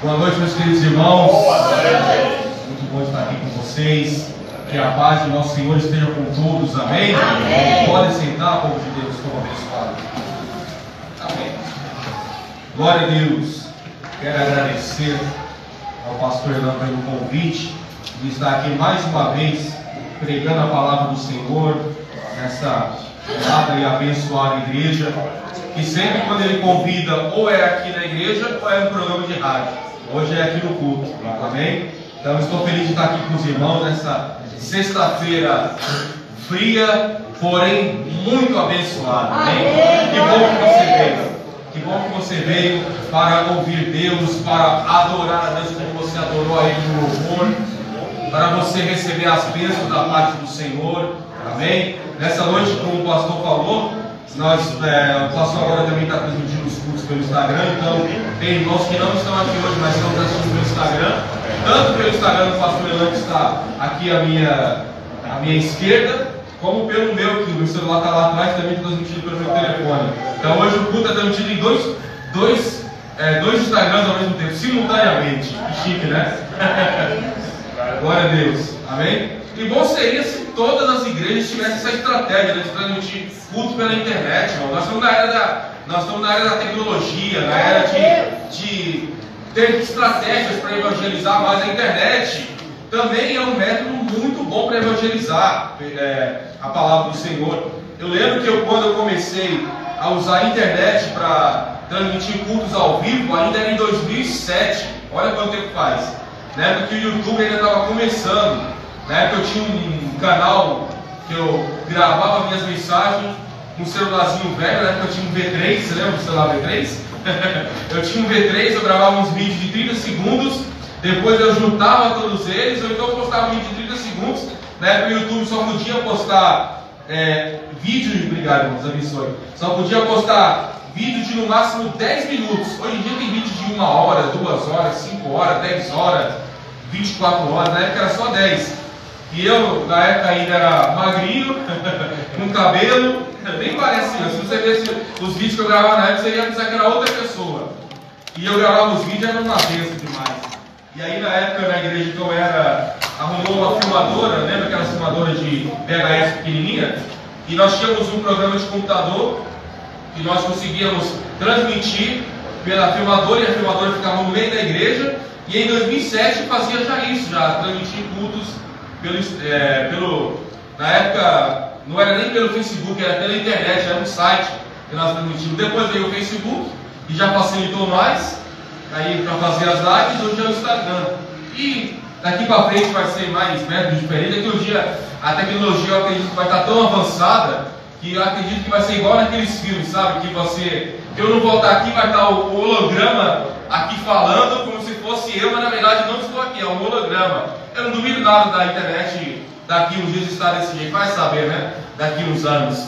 Boa noite, meus queridos irmãos. Muito bom estar aqui com vocês. Que a paz de nosso Senhor esteja com todos. Amém? Amém. Podem sentar, povo de Deus, como abençoado. Amém. Glória a Deus. Quero agradecer ao pastor Hernando pelo convite de estar aqui mais uma vez pregando a palavra do Senhor nessa amada e abençoada igreja, que sempre quando ele convida, ou é aqui na igreja ou é no programa de rádio. Hoje é aqui no culto. Amém? Então estou feliz de estar aqui com os irmãos nessa sexta-feira fria, porém muito abençoada. Amém? Que bom que você veio. Que bom que você veio para ouvir Deus, para adorar a Deus como você adorou a Ele no louvor, para você receber as bênçãos da parte do Senhor. Amém? Nessa noite, como o pastor falou, o pastor agora também está transmitindo os cultos pelo Instagram, então tem irmãos que não estão aqui hoje, mas estão assistindo pelo Instagram, tanto pelo Instagram do pastor Elan, que está aqui à minha esquerda, como pelo meu, que o meu celular está lá atrás, também transmitido pelo meu telefone. Então hoje o culto é transmitido em dois Instagrams ao mesmo tempo, simultaneamente. Que chique, né? Glória a Deus. Amém? E bom seria se todas as igrejas tivessem essa estratégia de transmitir culto pela internet, irmão. Nós estamos na era da tecnologia, na era de ter estratégias para evangelizar, mas a internet também é um método muito bom para evangelizar a palavra do Senhor. Eu lembro que quando eu comecei a usar a internet para transmitir cultos ao vivo, ainda era em 2007. Olha quanto tempo faz. Na época que o YouTube ainda estava começando. Na época eu tinha um canal que eu gravava minhas mensagens com um celularzinho velho. Na época eu tinha um V3, você lembra do celular V3? Eu tinha um V3, eu gravava uns vídeos de 30 segundos, depois eu juntava todos eles, ou então eu postava um vídeo de 30 segundos. Na época o YouTube só podia postar vídeo, obrigado, irmãos, abençoe. Só podia postar vídeo de no máximo 10 minutos. Hoje em dia tem vídeo de 1 hora, 2 horas, 5 horas, 10 horas, 24 horas. Na época era só 10. E eu, na época, ainda era magrinho, com cabelo, bem parecido. Se você visse os vídeos que eu gravava na época, você ia pensar que era outra pessoa. E eu gravava os vídeos, era uma benção demais. E aí, na época, na igreja que eu era, arrumou uma filmadora, lembra aquela filmadora de VHS pequenininha? E nós tínhamos um programa de computador que nós conseguíamos transmitir pela filmadora, e a filmadora ficava no meio da igreja. E em 2007 fazia já isso, já transmitir cultos na época não era nem pelo Facebook, era pela internet, era um site que nós transmitimos. Depois veio o Facebook e já facilitou mais aí para fazer as lives. Hoje é o Instagram. E daqui para frente vai ser mais métodos diferentes. Daqui um dia a tecnologia, eu acredito que vai estar tão avançada que eu acredito que vai ser igual naqueles filmes, sabe? Que eu não voltar aqui, vai estar o holograma aqui falando como se fosse eu, mas na verdade não estou aqui, é um holograma. Eu não duvido nada da internet daqui uns dias estar desse jeito, vai saber, né? Daqui uns anos.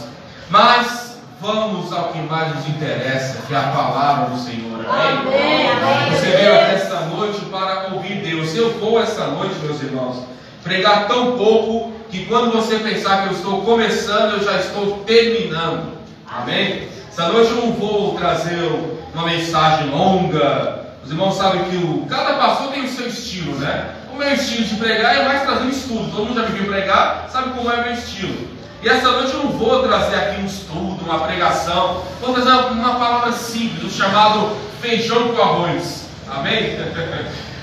Mas vamos ao que mais nos interessa, que é a palavra do Senhor. Amém? Amém. Você veio esta noite para ouvir Deus. Eu vou esta noite, meus irmãos, pregar tão pouco que quando você pensar que eu estou começando, eu já estou terminando. Amém? Essa noite eu não vou trazer uma mensagem longa. Os irmãos sabem que cada pastor tem o seu estilo, né? O meu estilo de pregar é mais trazendo estudo. Todo mundo já me viu pregar, sabe como é o meu estilo. E essa noite eu não vou trazer aqui um estudo, uma pregação. Vou trazer uma palavra simples, o chamado feijão com arroz. Amém?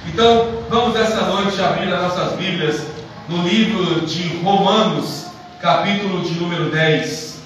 Então, vamos essa noite abrir as nossas Bíblias no livro de Romanos, capítulo de número 10.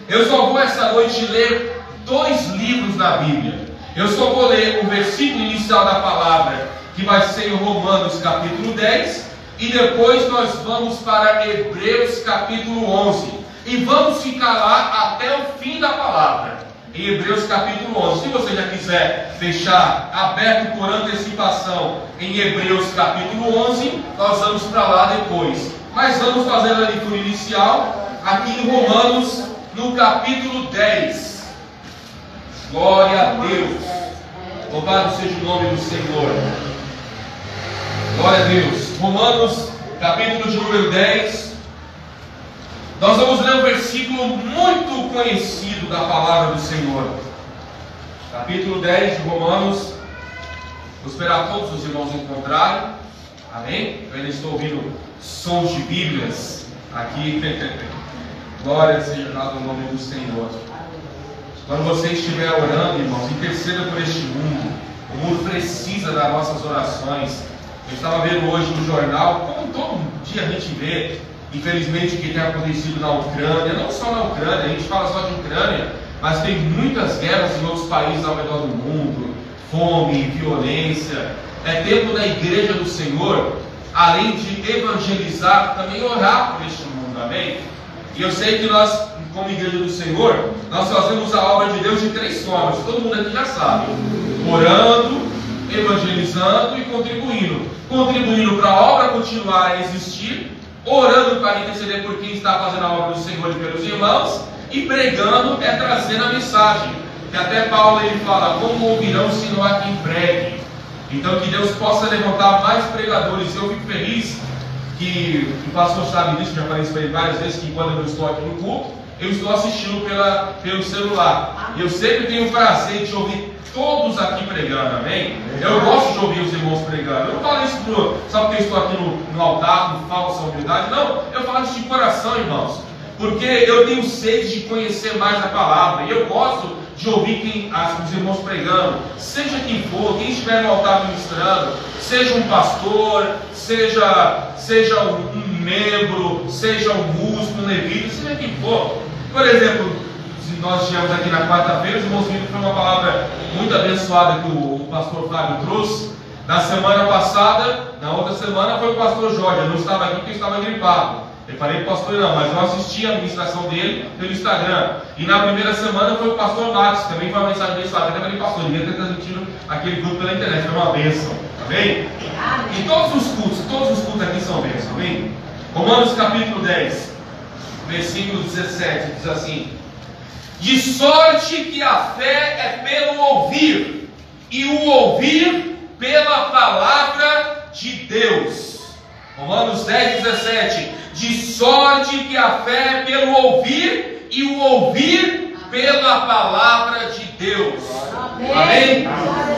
Eu só vou essa noite ler 2 livros da Bíblia. Eu só vou ler o versículo inicial da palavra, que vai ser em Romanos capítulo 10, e depois nós vamos para Hebreus capítulo 11, e vamos ficar lá até o fim da palavra, em Hebreus capítulo 11. Se você já quiser fechar aberto por antecipação em Hebreus capítulo 11, nós vamos para lá depois. Mas vamos fazer a leitura inicial aqui em Romanos, no capítulo 10. Glória a Deus. Louvado seja o nome do Senhor. Glória a Deus. Romanos, capítulo de número 10. Nós vamos ler um versículo muito conhecido da palavra do Senhor. Capítulo 10 de Romanos, Vou esperar todos os irmãos encontrarem. Amém? Eu ainda estou ouvindo sons de Bíblias aqui. Glória seja dada ao nome do Senhor. Quando você estiver orando, irmãos, interceda por este mundo. O mundo precisa das nossas orações. Eu estava vendo hoje no jornal, como todo dia a gente vê, infelizmente, o que tem acontecido na Ucrânia. Não só na Ucrânia, a gente fala só de Ucrânia, mas tem muitas guerras em outros países ao redor do mundo. Fome, violência. É tempo da igreja do Senhor, além de evangelizar, também orar por este mundo. Amém? E eu sei que nós, como igreja do Senhor, nós fazemos a obra de Deus de 3 formas. Todo mundo aqui já sabe: orando, evangelizando e contribuindo. Contribuindo para a obra continuar a existir, orando para interceder por quem está fazendo a obra do Senhor e pelos irmãos, e pregando é trazendo a mensagem. Que até Paulo ele fala: como ouvirão se não há quem pregue? Então que Deus possa levantar mais pregadores. Eu fico feliz que o pastor sabe disso, já falei isso para ele várias vezes, que quando eu estou aqui no culto, eu estou assistindo pelo celular. E eu sempre tenho o prazer de ouvir todos aqui pregando, amém? Eu gosto de ouvir os irmãos pregando. Eu não falo isso só porque eu estou aqui no altar, com falsa humildade. Não, eu falo isso de coração, irmãos. Porque eu tenho sede de conhecer mais a palavra. E eu gosto de ouvir os irmãos pregando. Seja quem for, quem estiver no altar ministrando, seja um pastor, seja um membro, seja um músico, um levita, seja quem for. Por exemplo, nós estivemos aqui na quarta-feira, os irmãos viram que foi uma palavra muito abençoada que o pastor Fábio trouxe. Na semana passada, na outra semana, foi o pastor Jorge. Eu não estava aqui porque eu estava gripado. Eu falei para o pastor não, mas eu assisti a ministração dele pelo Instagram. E na primeira semana foi o pastor Max, também foi uma mensagem abençoada. Eu falei: pastor, devia ter transmitido aquele culto pela internet, foi uma bênção. Amém? E todos os cultos aqui são bênçãos. Amém? Romanos capítulo 10, versículo 17, diz assim: de sorte que a fé é pelo ouvir, e o ouvir pela palavra de Deus. Romanos 10, 17. De sorte que a fé é pelo ouvir, e o ouvir pela palavra de Deus. Amém?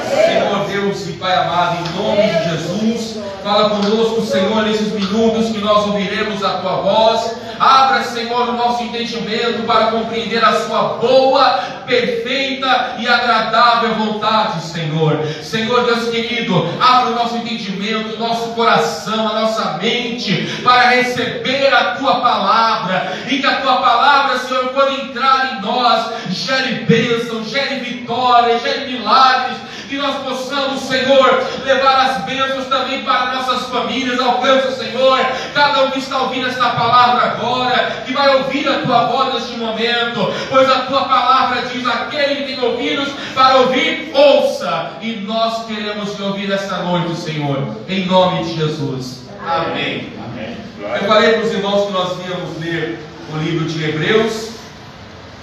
Senhor Deus e Pai amado, em nome de Jesus, fala conosco, Senhor, nesses minutos que nós ouviremos a Tua voz. Abra, Senhor, o nosso entendimento para compreender a Sua boa, perfeita e agradável vontade, Senhor. Senhor Deus querido, abra o nosso entendimento, o nosso coração, a nossa mente, para receber a Tua palavra. E que a Tua palavra, Senhor, quando entrar em nós, gere bênção, gere vitória, gere milagres. Que nós possamos, Senhor, levar as bênçãos também para nossas famílias. Alcança, Senhor, cada um que está ouvindo esta palavra agora, que vai ouvir a Tua voz neste momento, pois a Tua palavra diz: aquele que tem ouvidos para ouvir, ouça. E nós queremos te ouvir esta noite, Senhor, em nome de Jesus. Amém. Amém. Eu falei para os irmãos que nós íamos ler o livro de Hebreus,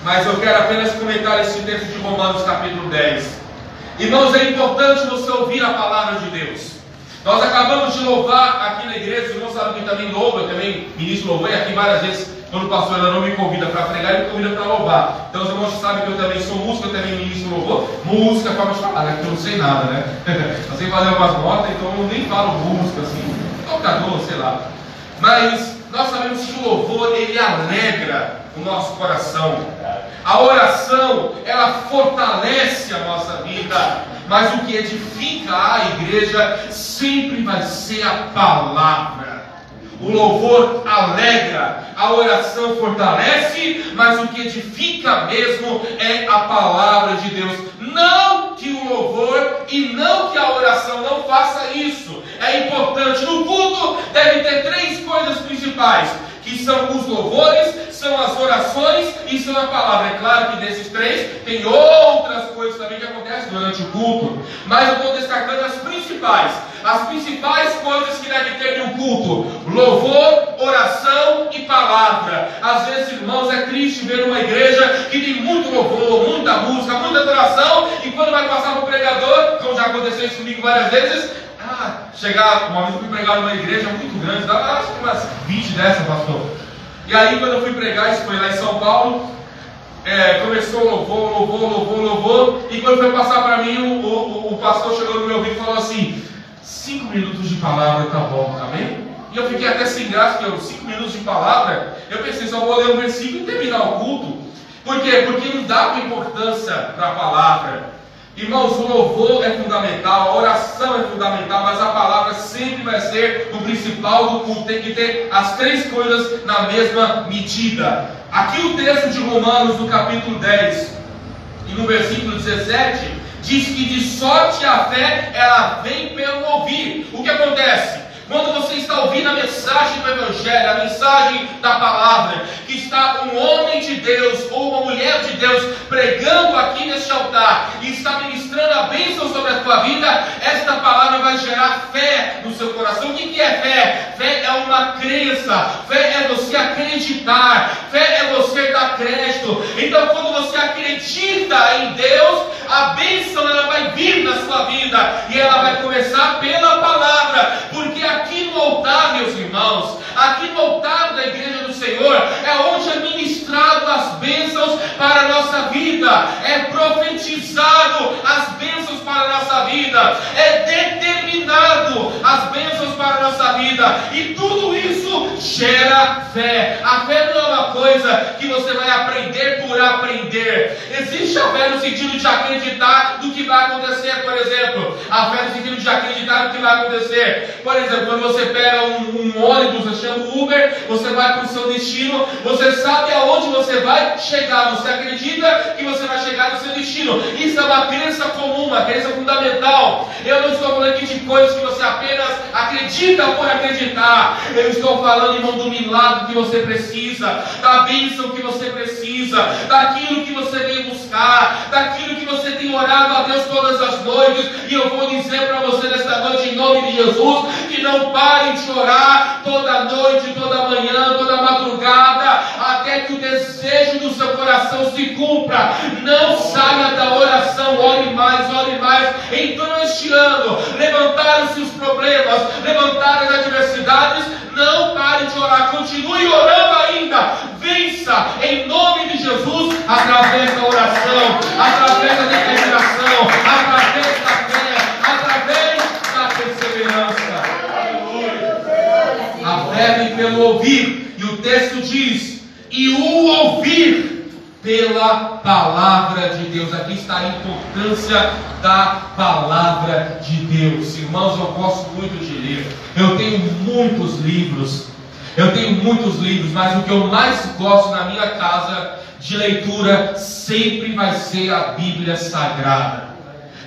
mas eu quero apenas comentar esse texto de Romanos capítulo 10. Irmãos, é importante você ouvir a palavra de Deus. Nós acabamos de louvar aqui na igreja, os irmãos sabem que também louva, eu também ministro louvor, e aqui várias vezes, quando o pastor não me convida para pregar, ele me convida para louvar. Então os irmãos sabem que eu também sou músico, eu também ministro louvor. Música, forma de falar, né? Porque eu não sei nada, né? Eu sei fazer algumas notas, então eu nem falo música assim, tocador, sei lá. Mas nós sabemos que o louvor, ele alegra o nosso coração. A oração, ela fortalece a nossa vida, mas o que edifica a igreja sempre vai ser a palavra. O louvor alegra, a oração fortalece, mas o que edifica mesmo é a palavra de Deus. Não que o louvor e não que a oração não faça isso. É importante. No culto deve ter 3 coisas principais, que são os louvores, são as orações e são a palavra. É claro que desses 3 tem outras coisas também que acontecem durante o culto, mas eu estou destacando as principais. As principais coisas que deve ter no culto: louvor, oração e palavra. Às vezes, irmãos, é triste ver uma igreja que tem muito louvor, muita música, muita adoração, e quando vai passar para o pregador, como já aconteceu isso comigo várias vezes, chegar, uma vez eu fui pregar numa igreja muito grande, dava acho que umas 20 dessa, pastor. E aí quando eu fui pregar, isso foi lá em São Paulo, começou louvor, e quando foi passar para mim, o pastor chegou no meu ouvido e falou assim: 5 minutos de palavra tá bom, amém? E eu fiquei até sem graça, porque 5 minutos de palavra, eu pensei, só vou ler um versículo e terminar o culto. Por quê? Porque não dava importância para a palavra. Irmãos, o louvor é fundamental, a oração é fundamental, mas a palavra sempre vai ser o principal do culto. Tem que ter as 3 coisas na mesma medida. Aqui o texto de Romanos, no capítulo 10, e no versículo 17, diz que de sorte a fé, ela vem pelo ouvir. O que acontece? Quando você está ouvindo a mensagem do Evangelho, a mensagem da palavra, que está um homem de Deus ou uma mulher de Deus pregando aqui neste altar e está ministrando a bênção sobre a tua vida, esta palavra vai gerar fé no seu coração. O que é fé? Fé é uma crença, fé é você acreditar, fé é você dar crédito. Então, quando você acredita em Deus, a bênção ela vai vir na sua vida e ela vai começar pela palavra, porque aqui no altar, meus irmãos, aqui no altar da igreja do Senhor, é onde é ministrado as bênçãos para a nossa vida, é profetizado as bênçãos para a nossa vida, é determinado as bênçãos para a nossa vida, e tudo isso gera fé. A fé não é uma coisa que você vai aprender por aprender. Existe a fé no sentido de acreditar no que vai acontecer, por exemplo. A fé no sentido de acreditar no que vai acontecer. Por exemplo, quando você pega um ônibus, você chama o Uber, você vai para o seu destino, você sabe aonde você vai chegar, você acredita que você vai chegar no seu destino. Isso é uma crença comum, uma crença fundamental. Eu não estou falando aqui de coisas que você apenas acredita por acreditar. Eu estou falando, irmão, do milagre que você precisa, da bênção que você precisa, daquilo que você vem buscar, daquilo que você tem orado a Deus todas as noites. E eu vou dizer para você nesta noite, em nome de Jesus, que não parem de orar toda noite, toda manhã, toda madrugada, até que o desejo do seu coração se cumpra. Não saia da oração, ore mais, ore mais. Então este ano, levantaram-se os problemas, levantaram as adversidades, não pare de orar, continue orando ainda, vença em nome de Jesus, através da oração, através da determinação, através da fé, através da perseverança. A fé vem pelo ouvir, e o texto diz: e o ouvir pela palavra de Deus. Aqui está a importância da palavra de Deus. Irmãos, eu gosto muito de ler. Eu tenho muitos livros, mas o que eu mais gosto na minha casa de leitura sempre vai ser a Bíblia Sagrada.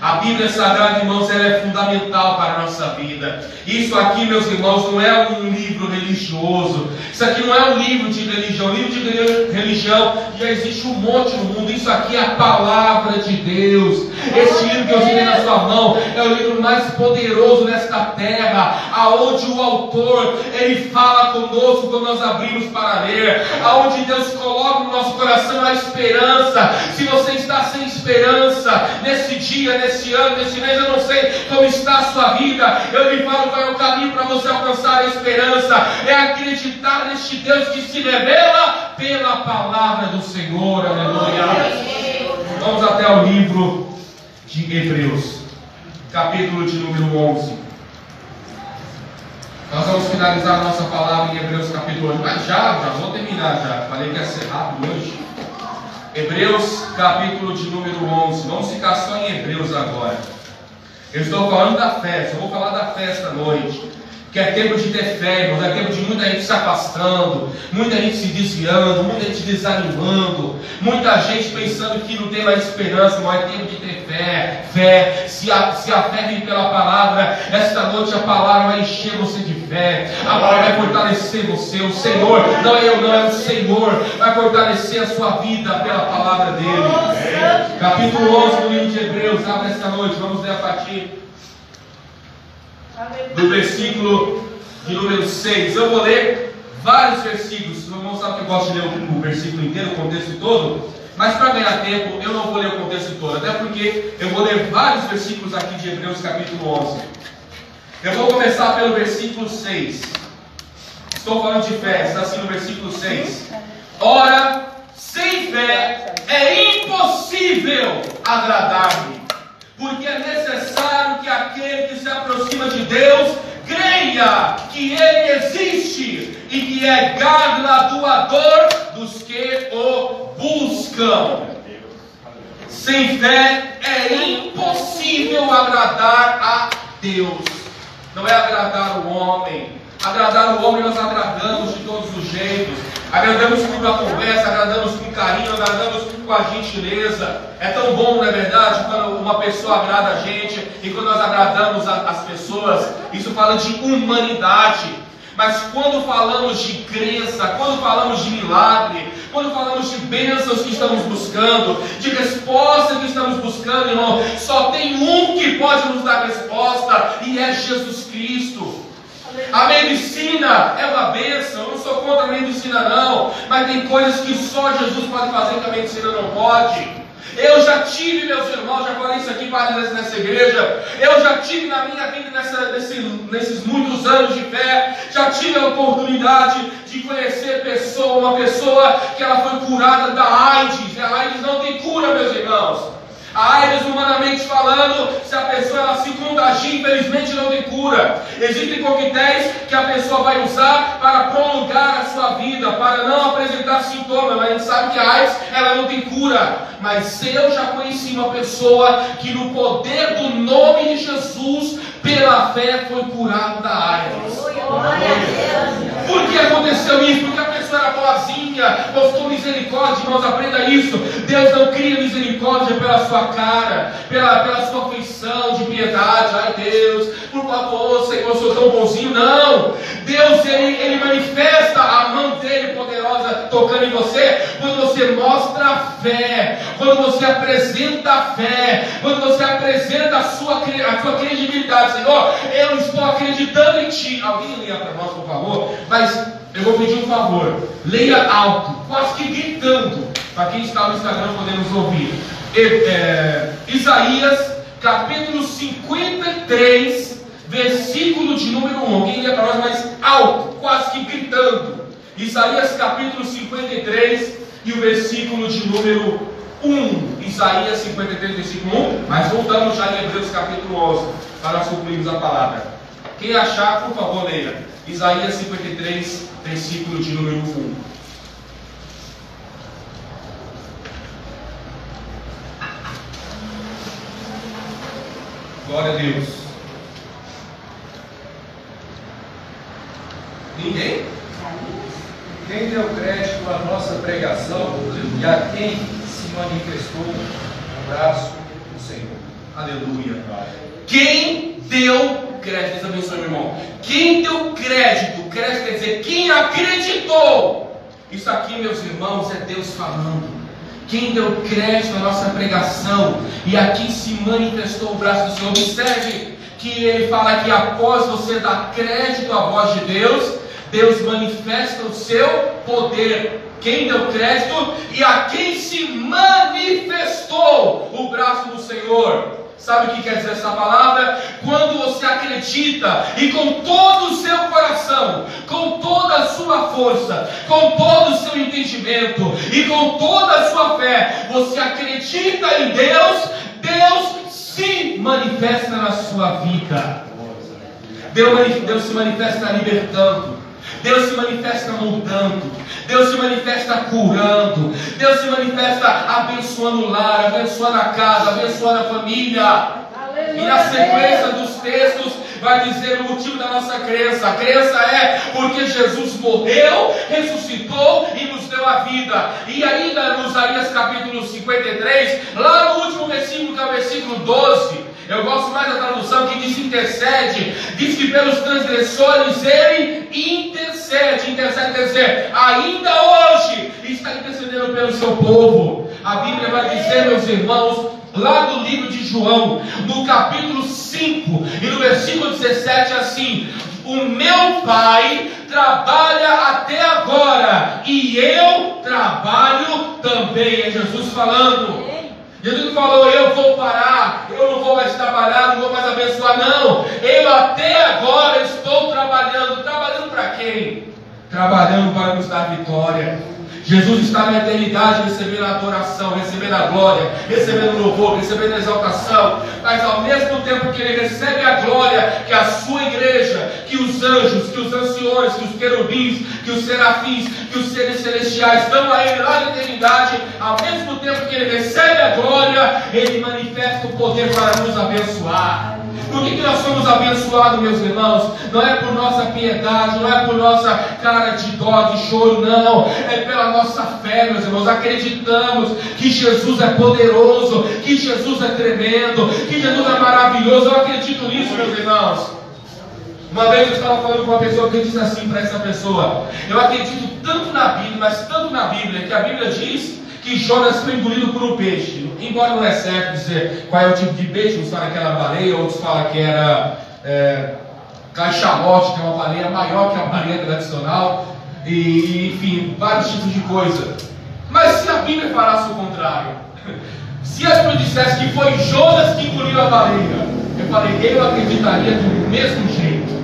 A Bíblia Sagrada, irmãos, ela é fundamental para a nossa vida. Isso aqui, meus irmãos, não é um livro religioso. Isso aqui não é um livro de religião. Livro de religião já existe um monte no mundo. Isso aqui é a palavra de Deus. Este livro que eu tenho na sua mão é o livro mais poderoso nesta terra, aonde o autor, ele fala conosco quando nós abrimos para ler, aonde Deus coloca no nosso coração a esperança. Se você está sem esperança nesse dia, nesse ano, nesse mês, eu não sei como está a sua vida, eu lhe falo qual é o caminho para você alcançar a esperança. É acreditar neste Deus que se revela pela palavra do Senhor. Aleluia. Vamos até o livro de Hebreus, capítulo de número 11. Nós vamos finalizar a nossa palavra em Hebreus capítulo 11, mas já vou terminar já. Falei que ia ser rápido hoje. Hebreus capítulo de número 11. Vamos ficar só em Hebreus agora. Eu estou falando da festa, eu vou falar da festa à noite. Que é tempo de ter fé, irmãos, é tempo de muita gente se afastando, muita gente se desviando, muita gente desanimando, muita gente pensando que não tem mais esperança, mas é tempo de ter fé. Se a fé vem pela palavra, esta noite a palavra vai encher você de fé, a palavra vai fortalecer você. O Senhor, não é eu, não é o Senhor, vai fortalecer a sua vida pela palavra dele. Capítulo 11 do livro de Hebreus, abre esta noite, vamos ler a partir do versículo de número 6. Eu vou ler vários versículos. O irmão sabe que eu gosto de ler o versículo inteiro, o contexto todo, mas para ganhar tempo eu não vou ler o contexto todo, até porque eu vou ler vários versículos aqui de Hebreus capítulo 11. Eu vou começar pelo versículo 6. Estou falando de fé, está assim no versículo 6. Ora, Sem fé é impossível agradar-me, porque é necessário que aquele que se aproxima de Deus creia que Ele existe e que é galardoador dos que o buscam. Sem fé é impossível agradar a Deus. Não é agradar o homem. Agradar o homem nós agradamos de todos os jeitos. Agradamos com a conversa, agradamos com carinho, agradamos com a gentileza. É tão bom, não é verdade, quando uma pessoa agrada a gente e quando nós agradamos as pessoas. Isso fala de humanidade. Mas quando falamos de crença, quando falamos de milagre, quando falamos de bênçãos que estamos buscando, de resposta que estamos buscando, irmão, só tem um que pode nos dar resposta, e é Jesus Cristo. A medicina é uma bênção, eu não sou contra a medicina não, mas tem coisas que só Jesus pode fazer que a medicina não pode. Eu já tive, meus irmãos, já falei isso aqui várias vezes nessa igreja, eu já tive na minha vida nesses muitos anos de fé, já tive a oportunidade de conhecer uma pessoa que ela foi curada da AIDS, e a AIDS não tem cura, meus irmãos. A AIDS, humanamente falando, se a pessoa ela se contagia, infelizmente não tem cura. Existem coquetéis que a pessoa vai usar para prolongar a sua vida, para não apresentar sintomas, mas a gente sabe que a AIDS ela não tem cura. Mas eu já conheci uma pessoa que no poder do nome de Jesus, pela fé, foi curado da AIDS. Por que aconteceu isso? Porque a pessoa era boazinha, mostrou misericórdia, irmãos, aprenda isso. Deus não cria misericórdia pela sua cara, pela sua feição de piedade. Ai Deus, por favor, Senhor, eu sou tão bonzinho. Não, Deus ele manifesta a mão dele poderosa tocando em você quando você mostra a fé, quando você apresenta a fé, quando você apresenta a sua credibilidade. Senhor, eu estou acreditando em Ti. Alguém leia para nós, por favor? Mas eu vou pedir um favor, leia alto, quase que gritando, para quem está no Instagram podemos ouvir. Isaías capítulo 53, versículo de número 1. Alguém lê para nós mais alto, quase que gritando. Isaías capítulo 53 e o versículo de número 1. Isaías 53, versículo 1. Mas voltamos já em Hebreus capítulo 11, para nós concluirmos a palavra. Quem achar, por favor, leia. Isaías 53, versículo de número 1. Glória a Deus. Ninguém? Quem deu crédito à nossa pregação e a quem se manifestou no braço do Senhor. Aleluia. Quem deu crédito? Deus abençoe, meu irmão. Quem deu crédito? Crédito quer dizer quem acreditou. Isso aqui, meus irmãos, é Deus falando. Quem deu crédito à nossa pregação e a quem se manifestou o braço do Senhor. Observe que ele fala que após você dar crédito à voz de Deus, Deus manifesta o seu poder. Quem deu crédito e a quem se manifestou o braço do Senhor. Sabe o que quer dizer essa palavra? Quando você acredita e com todo o seu coração, com toda a sua força, com todo o seu entendimento e com toda a sua fé, você acredita em Deus, Deus se manifesta na sua vida. Deus se manifesta libertando. Deus se manifesta mudando, Deus se manifesta curando, Deus se manifesta abençoando o lar, abençoando a casa, abençoando a família. E na sequência dos textos vai dizer o motivo da nossa crença. A crença é porque Jesus morreu, ressuscitou e nos deu a vida. E ainda no Isaías capítulo 53, lá no último versículo, que é o versículo 12, eu gosto mais da tradução que diz intercede. Diz que pelos transgressores ele intercede. Intercede quer dizer, ainda hoje está intercedendo pelo seu povo. A Bíblia vai dizer, meus irmãos, lá do livro de João, no capítulo 5 e no versículo 17, assim: o meu Pai trabalha até agora e eu trabalho também. É Jesus falando. Jesus falou, eu vou parar, eu não vou mais trabalhar, não vou mais abençoar, não. Eu até agora estou trabalhando. Trabalhando para quem? Trabalhando para nos dar vitória. Jesus está na eternidade recebendo a adoração, recebendo a glória, recebendo o louvor, recebendo a exaltação. Mas ao mesmo tempo que Ele recebe a glória, que a sua igreja, que os anjos, que os anciões, que os querubins, que os serafins, que os seres celestiais dão a Ele lá na eternidade, ao mesmo tempo que Ele recebe a glória, Ele manifesta o poder para nos abençoar. Por que nós somos abençoados, meus irmãos? Não é por nossa piedade, não é por nossa cara de dó, de choro, não. É pela nossa fé, meus irmãos. Acreditamos que Jesus é poderoso, que Jesus é tremendo, que Jesus é maravilhoso. Eu acredito nisso, meus irmãos. Uma vez eu estava falando com uma pessoa que disse assim para essa pessoa: eu acredito tanto na Bíblia, mas tanto na Bíblia, que a Bíblia diz que Jonas foi engolido por um peixe. Embora não é certo dizer qual é o tipo de peixe, uns falam que era baleia, outros falam que era cachalote, que é uma baleia maior que a baleia tradicional, e enfim, vários tipos de coisa. Mas se a Bíblia falasse o contrário, se a Bíblia dissesse que foi Jonas que engoliu a baleia, eu falei, eu acreditaria do mesmo jeito.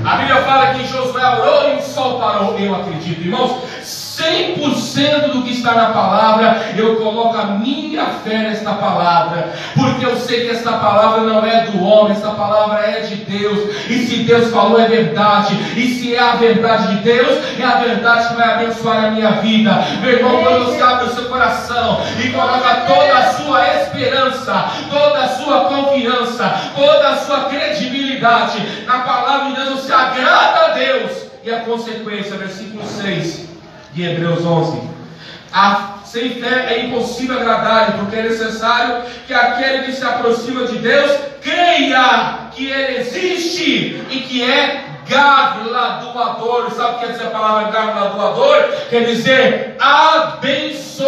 A Bíblia fala que Josué orou e o sol parou. Eu acredito, irmãos, 100% do que está na palavra, eu coloco a minha fé nesta palavra, porque eu sei que esta palavra não é do homem, esta palavra é de Deus, e se Deus falou é verdade, e se é a verdade de Deus, é a verdade que vai abençoar a minha vida. Meu irmão, quando você abre o seu coração e coloca toda a sua esperança, toda a sua confiança, toda a sua credibilidade na palavra de Deus, você agrada a Deus. E a consequência, versículo 6 de Hebreus 11: sem fé é impossível agradar-lhe, porque é necessário que aquele que se aproxima de Deus creia que Ele existe e que é galardoador. Sabe o que quer dizer a palavra galardoador? Quer dizer abençoador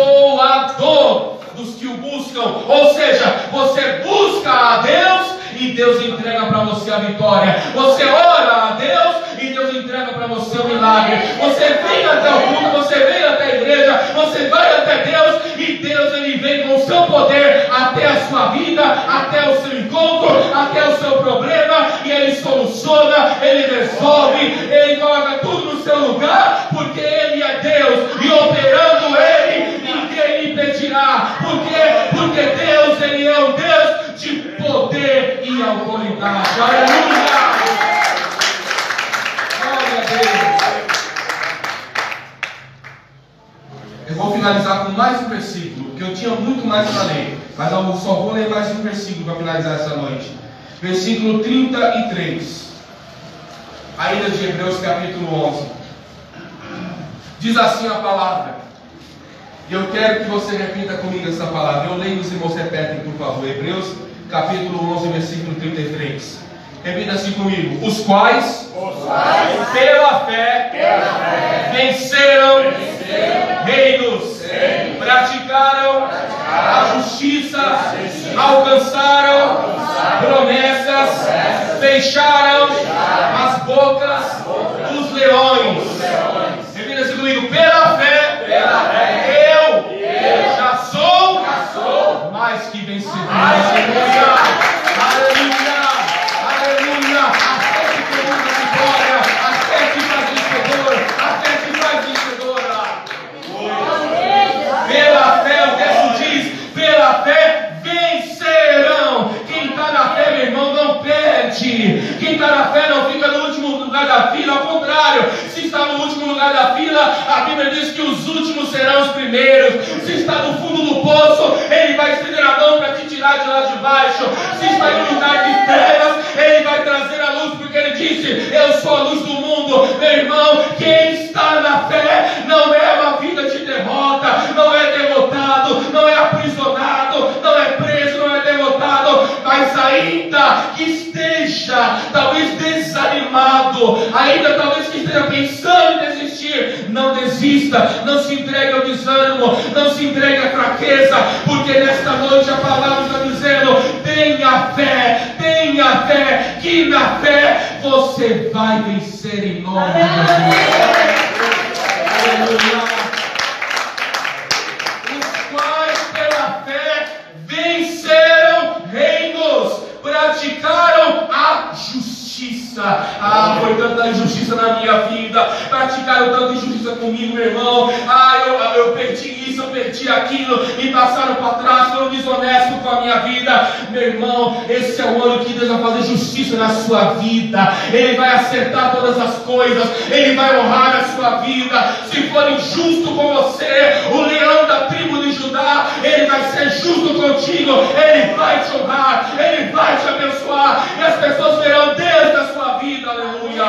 dos que o buscam. Ou seja, você busca a Deus e Deus entrega para você a vitória. Você ora a Deus e Deus entrega para você o milagre. Você vem até o culto, você vem até a igreja, você vai até Deus e Deus, Ele vem com o seu poder até a sua vida, até o seu encontro, até o seu problema, e Ele soluciona, Ele resolve, Ele coloca tudo no seu lugar, porque Ele é Deus, e operando Ele, ninguém impedirá. Por quê? Porque Deus, Ele é um Deus de poder e autoridade. Aleluia! Glória a Deus! Eu vou finalizar com mais um versículo, porque eu tinha muito mais para ler, mas eu só vou ler mais um versículo para finalizar essa noite. Versículo 33, ainda de Hebreus capítulo 11. Diz assim a palavra, e eu quero que você repita comigo essa palavra. Eu leio, os irmãos repetem, por favor. Hebreus capítulo 11, versículo 33. Repita assim comigo: os quais pela fé venceram reinos, praticaram a justiça, alcançaram promessas, fecharam as bocas dos leões. Repita assim comigo: pela fé eu já sou mais que vencedor. Aleluia! Aleluia! Aleluia! A fé que produz a vitória, a fé que faz vencedor, a fé que faz vencedora. Pela fé, o texto diz: pela fé vencerão. Quem está na fé, meu irmão, não perde. Quem está na fé não fica no último lugar da fila, ao contrário, se está no último lugar da fila, a Bíblia diz que os últimos serão os primeiros. Se está no fundo do poço, Ele vai estender a mão para te tirar de lá de baixo. Se está em um lugar de trevas, Ele vai trazer a luz, porque Ele disse: eu sou a luz do mundo. Meu irmão, quem está na fé não é uma vida de derrota, não é derrotado, não é aprisionado, não é preso, não é derrotado, mas ainda que esteja talvez desanimado, ainda talvez que esteja pensando em desistir, não desista, não se entregue ao desânimo, não se entregue à fraqueza, porque nesta noite a palavra está dizendo: tenha fé, que na fé você vai vencer em nome de Jesus. Aleluia. Os quais pela fé venceram reinos, praticaram a justiça. injustiça. Foi tanta injustiça na minha vida. Praticaram tanta injustiça comigo, meu irmão. Eu perdi isso, eu perdi aquilo. E passaram para trás, foram desonestos com a minha vida. Meu irmão, esse é o ano que Deus vai fazer justiça na sua vida. Ele vai acertar todas as coisas. Ele vai honrar a sua vida. Se for injusto com você, o leão da tribo de Judá, ele vai ser justo contigo. Ele vai te honrar. Ele vai te abençoar. E as pessoas verão Deus na sua vida. Aleluia.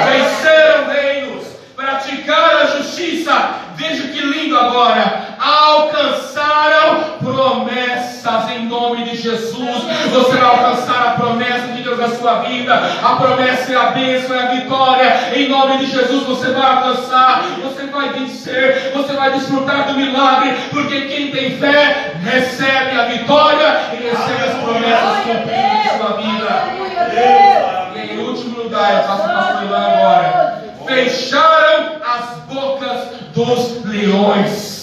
Venceram reinos, praticaram a justiça. Veja que lindo agora. Alcançaram promessas em nome de Jesus. Você vai alcançar a promessa de Deus na sua vida. A promessa é a bênção, é a vitória. Em nome de Jesus você vai alcançar. Você vai vencer. Você vai desfrutar do milagre. Porque quem tem fé recebe a vitória e recebe as promessas cumpridas em sua vida. E em último lugar, eu passo para o pastor Ilan agora. Fecharam as bocas dos leões.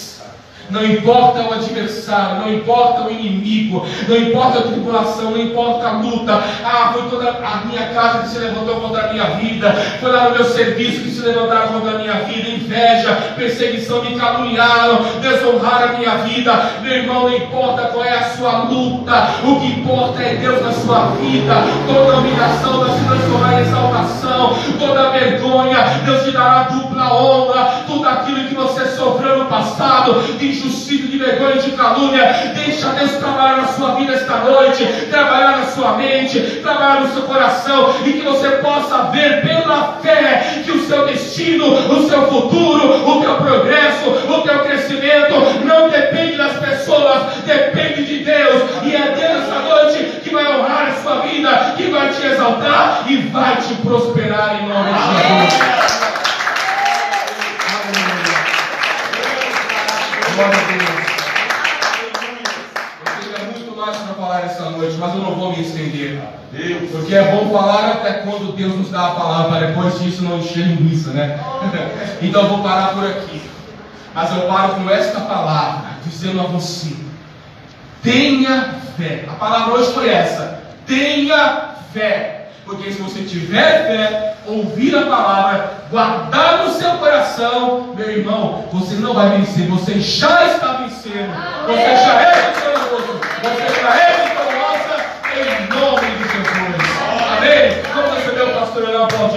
Não importa o adversário, não importa o inimigo, não importa a tribulação, não importa a luta. Foi toda a minha casa que se levantou contra a minha vida, foi lá no meu serviço que se levantaram contra a minha vida. Inveja, perseguição, me caluniaram, desonraram a minha vida. Meu irmão, não importa qual é a sua luta, o que importa é Deus na sua vida. Toda humilhação vai se transformar em exaltação, toda vergonha Deus te dará dupla honra. Tudo aquilo que você sofreu no passado, de injustiça, de vergonha, de calúnia, deixa Deus trabalhar na sua vida esta noite, trabalhar na sua mente, trabalhar no seu coração, e que você possa ver pela fé que o seu destino, o seu futuro, o teu progresso, o teu crescimento não depende das pessoas, depende de Deus. E é Deus essa noite que vai honrar a sua vida, que vai te exaltar e vai te prosperar em nome de Jesus. Glória a Deus. Eu teria muito mais para falar essa noite, mas eu não vou me estender. Porque é bom falar até quando Deus nos dá a palavra, para depois disso não encher linguiça, né? Então eu vou parar por aqui. Mas eu paro com esta palavra, dizendo a você: tenha fé. A palavra hoje foi essa: tenha fé. Porque se você tiver fé, ouvir a palavra, guardar no seu coração, meu irmão, você não vai vencer, você já está vencendo. Você já é vitorioso, você já é vitoriosa em nome de Jesus. Amém? Vamos receber o pastor Ilan, aplaudir.